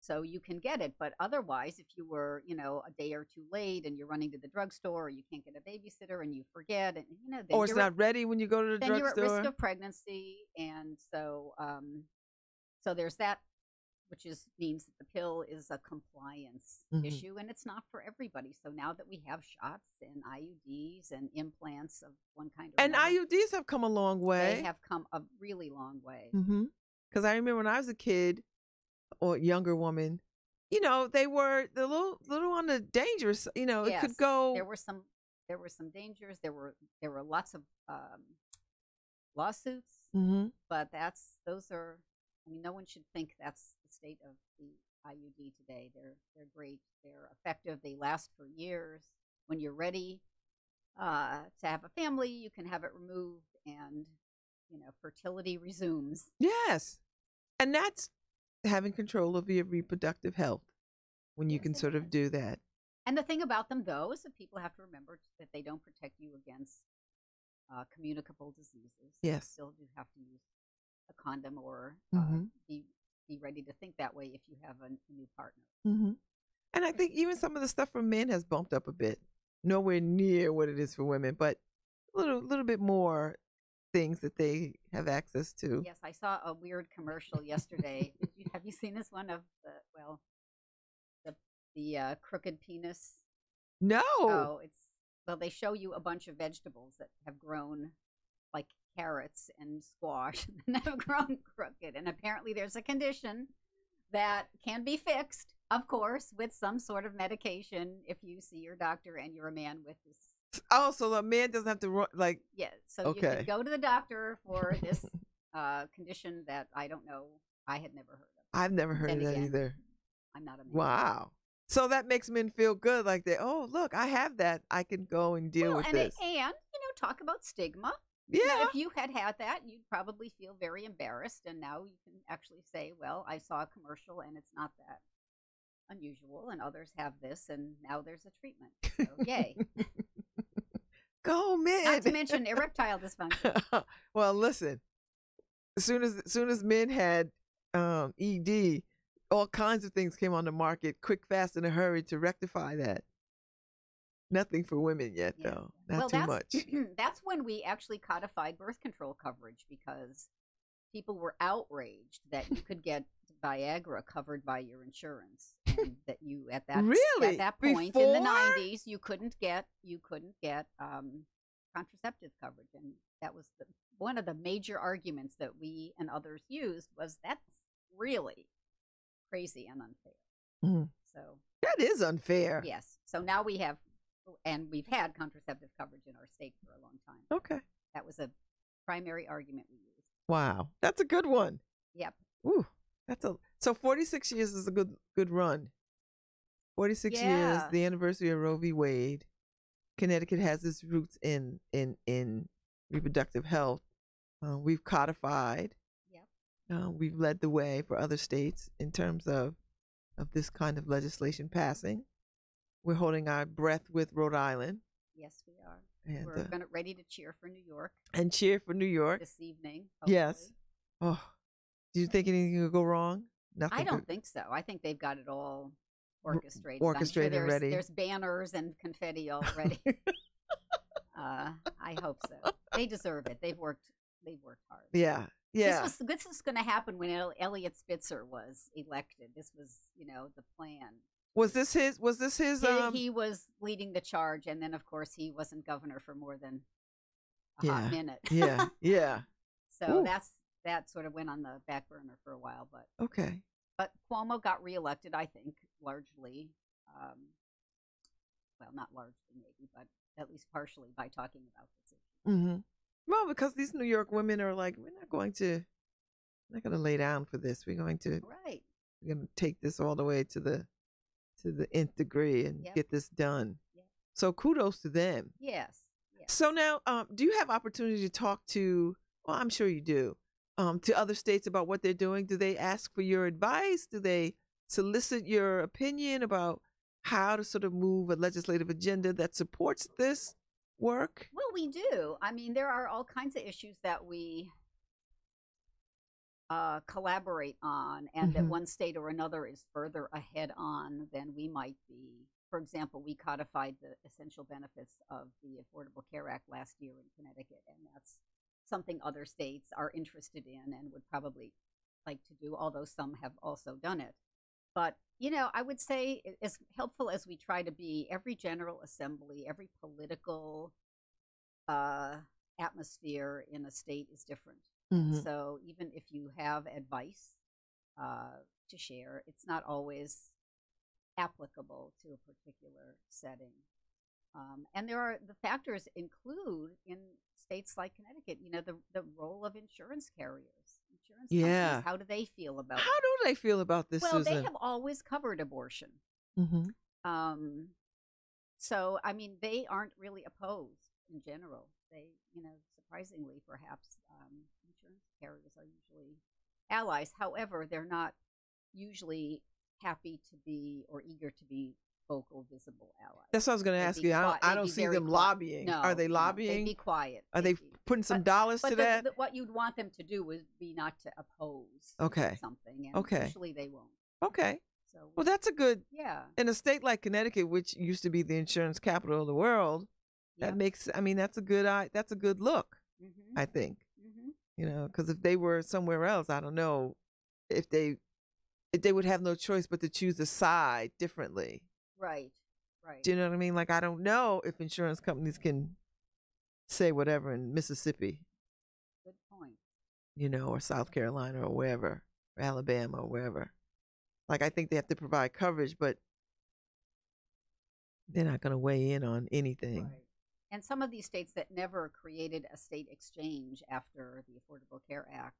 so you can get it. But otherwise, if you were, a day or two late and you're running to the drugstore, or you can't get a babysitter and you forget, and then Or it's not ready when you go to the you're at risk drugstore. of pregnancy, and so there's that, which means that the pill is a compliance Hmm. issue, and it's not for everybody. So now that we have shots and IUDs and implants of one kind or And another, IUDs have come a long they way. have come a really long way. Because I remember when I was a kid or younger woman, they were the little on the dangerous. It could Yes, there go. were some there were some dangers. There were lots of lawsuits, Hmm. but those are. I mean, no one should think that's the state of the IUD today. They're great. They're effective. They last for years. When you're ready to have a family, you can have it removed, and fertility resumes. Yes, and that's having control of your reproductive health when you Yes, can it sort of is. do that. And the thing about them, though, is that people have to remember that they don't protect you against communicable diseases. So you Yes. still do have to use a condom, or Hmm. be ready to think that way if you have a new partner. Hmm. And I think even some of the stuff for men has bumped up a bit. Nowhere near what it is for women, but a little bit more things that they have access to. Yes, I saw a weird commercial yesterday. Have you seen this one of the crooked penis? No. Oh, they show you a bunch of vegetables that have grown like carrots and squash and have grown crooked. And apparently there's a condition that can be fixed, of course, with some sort of medication if you see your doctor and you're a man with this. Oh, so the man doesn't have to run like. Yeah, so you can Okay. go to the doctor for this condition that I don't know. I had never heard of. I've never heard Then of that again, either. I'm not a man. Wow. So that makes men feel good, like they, oh, look, I have that. I can go and deal Well, with and this. talk about stigma. Yeah. If you had that, you'd probably feel very embarrassed. And now you can actually say, well, I saw a commercial and it's not that unusual. And others have this, and now there's a treatment. So, yay. Go, man. Not to mention erectile dysfunction. Well, listen. As soon as men had ED, all kinds of things came on the market, quick, fast, in a hurry to rectify that. Nothing for women yet, Yeah. though. Not Well, too much. that's when we actually codified birth control coverage, because people were outraged that you could get Viagra covered by your insurance, and that you at Really? that point in the Before? 90s you couldn't get contraceptive coverage, and that was one of the major arguments that we and others used, was that's really crazy and unfair. Mhm. So That is unfair. yes, so now we've had contraceptive coverage in our state for a long time. Okay. That was a primary argument we used. Wow. That's a good one. Yep. Ooh. So 46 years is a good run. 46 years, Yeah. the anniversary of Roe v. Wade. Connecticut has its roots in reproductive health. We've codified. Yep. We've led the way for other states in terms of this kind of legislation passing. We're holding our breath with Rhode Island. Yes, we are. And, We're ready to cheer for New York and cheer for New York. this evening. Hopefully. Yes. Oh, do you think anything could go wrong? Nothing. I don't think so. I think they've got it all orchestrated. Orchestrated, I'm sure ready. There's banners and confetti already. I hope so. They deserve it. They've worked hard. Yeah. Yeah. This was going to happen when Elliot Spitzer was elected. This was, the plan. Was this his? He was leading the charge, and then of course he wasn't governor for more than a hot minute. Yeah. Yeah. So Ooh. that sort of went on the back burner for a while, but Okay. Cuomo got reelected, I think, largely. Well, not largely, maybe, but at least partially by talking about this issue. Mm-hmm. Well, because these New York women are like, we're not going to lay down for this. We're going to take this all the way to the nth degree and Yep. get this done. Yep. So kudos to them. Yes. So now, do you have opportunity to talk to? Well, I'm sure you do. To other states about what they're doing? Do they ask for your advice? Do they solicit your opinion about how to sort of move a legislative agenda that supports this work? Well, we do. I mean, there are all kinds of issues that we collaborate on, and that Hmm. one state or another is further ahead on than we might be. For example, we codified the essential benefits of the Affordable Care Act last year in Connecticut, and that's something other states are interested in and would probably like to do, although some have also done it. But, I would say, as helpful as we try to be, every General Assembly, every political uh, atmosphere in a state is different. And Hmm. so, even if you have advice to share, it's not always applicable to a particular setting. And there are the factors include in states like Connecticut, the role of insurance carriers, insurance companies. Yeah. How do they feel about? How do they feel about this, Well, they Susan? have always covered abortion. Hmm. Um, so, I mean, they aren't really opposed in general. They, surprisingly, perhaps, insurance carriers are usually allies. However, they're not usually happy to be or eager to be vocal, visible allies. That's what I was going to They'd ask be you. quiet. I They'd don't be see very them quiet. lobbying. Are No, they no, they'd lobbying? be quiet. Are they They'd be, putting some but dollars to that? what you'd want them to do would be not to oppose Okay. something, and Okay. usually they won't. Okay. So, Well, that's a good, yeah, in a state like Connecticut, which used to be the insurance capital of the world, that yep. makes, I mean, that's a good look, Mm-hmm. I think, Mm-hmm. because if they were somewhere else, I don't know if they would have no choice but to choose a side differently. Right, right. Do you know what I mean? Like, I don't know if insurance companies can say whatever in Mississippi, Good point. or South Carolina or wherever, or Alabama or wherever. Like, I think they have to provide coverage, but they're not going to weigh in on anything. Right. And some of these states that never created a state exchange after the Affordable Care Act.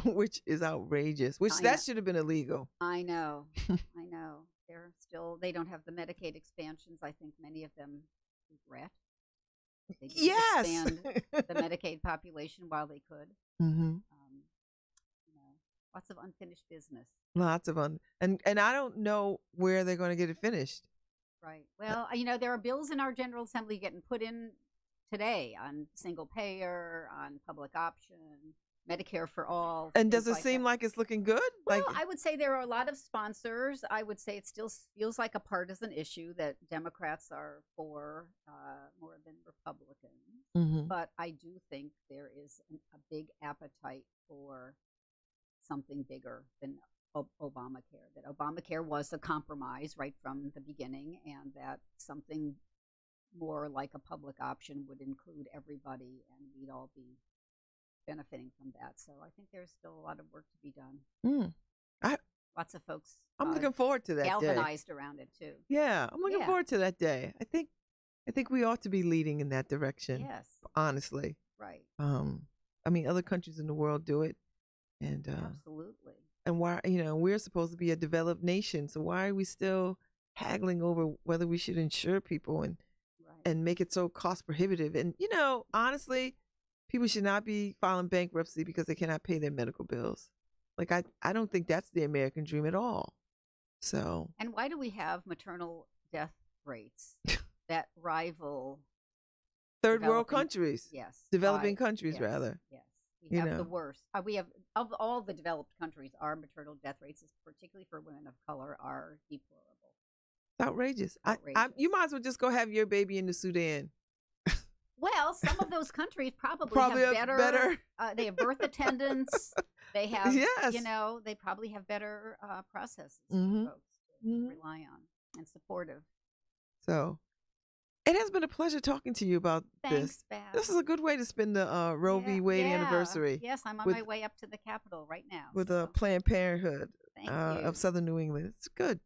Which is outrageous. Which I that know. should have been illegal. I know. I know. They don't have the Medicaid expansions. I think many of them regret. They didn't Yes. expand the Medicaid population while they could. Hmm. Lots of unfinished business. Lots of and I don't know where they're going to get it finished. Right. Well, there are bills in our General Assembly getting put in today on single payer, on public option, Medicare for all. And does things it seem that. like it's looking good? Well, I would say there are a lot of sponsors. I would say it still feels like a partisan issue that Democrats are for more than Republicans. Mhm. But I do think there is a big appetite for something bigger than Obamacare. That Obamacare was a compromise right from the beginning, and that something more like a public option would include everybody, and we'd all be benefiting from that. So I think there's still a lot of work to be done. Lots of folks I'm looking forward to that galvanized around it too. Yeah, I'm looking Yeah. forward to that day. I think we ought to be leading in that direction. Yes, Honestly. right. I mean, other countries in the world do it, and Absolutely. and why we're supposed to be a developed nation, so why are we still haggling over whether we should insure people and Right. make it so cost prohibitive? And honestly, people should not be filing bankruptcy because they cannot pay their medical bills. Like I don't think that's the American dream at all. So And why do we have maternal death rates that rival third world developing- countries, Yes, developing right, countries yes, rather. Yes, we You have the know. worst. We have of all the developed countries, our maternal death rates, particularly for women of color, are deplorable. It's outrageous. Outrageous. You might as well just go have your baby in the Sudan. Well, some of those countries probably Probably have a better. They have birth attendants. They have, Yes. they probably have better processes Mhm. for folks to Mhm. rely on and supportive. So it has been a pleasure talking to you about Thanks, this. Babz. This is a good way to spend the Roe v. Wade anniversary Yes, I'm on with- my way up to the Capitol right now. with so Planned Parenthood thank you. of Southern New England. It's good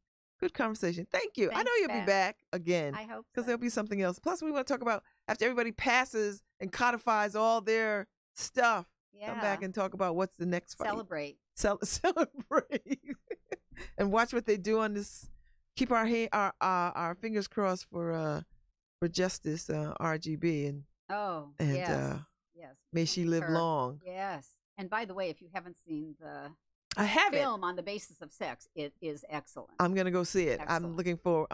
conversation. Thank you. I know Thanks, you'll be Babz. back again I hope because so. there'll be something else. Plus, we want to talk about after everybody passes and codifies all their stuff. Yeah. Come back and talk about what's the next fight. Celebrate. Celebrate and watch what they do on this. Keep our fingers crossed for Justice RGB and Yes. Yes. may she live Her. long. Yes. And by the way, if you haven't seen the I have it. film on the basis of sex, it is excellent. I'm gonna go see it. I'm Excellent.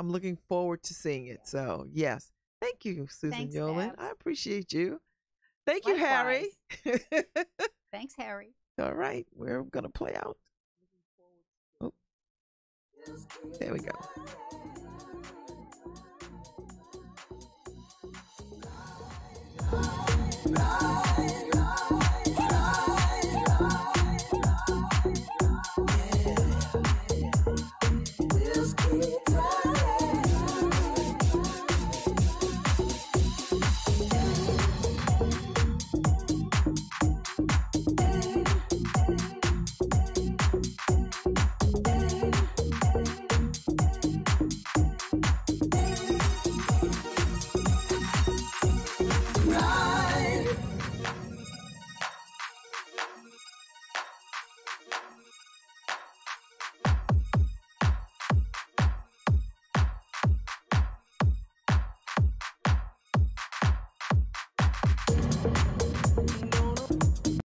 looking forward to seeing it. So yes, thank you, Susan Thanks, Yolen. Babz. I appreciate you. Thank you, Harry. Thanks, Harry. All right, we're gonna play out. Oh, there we go.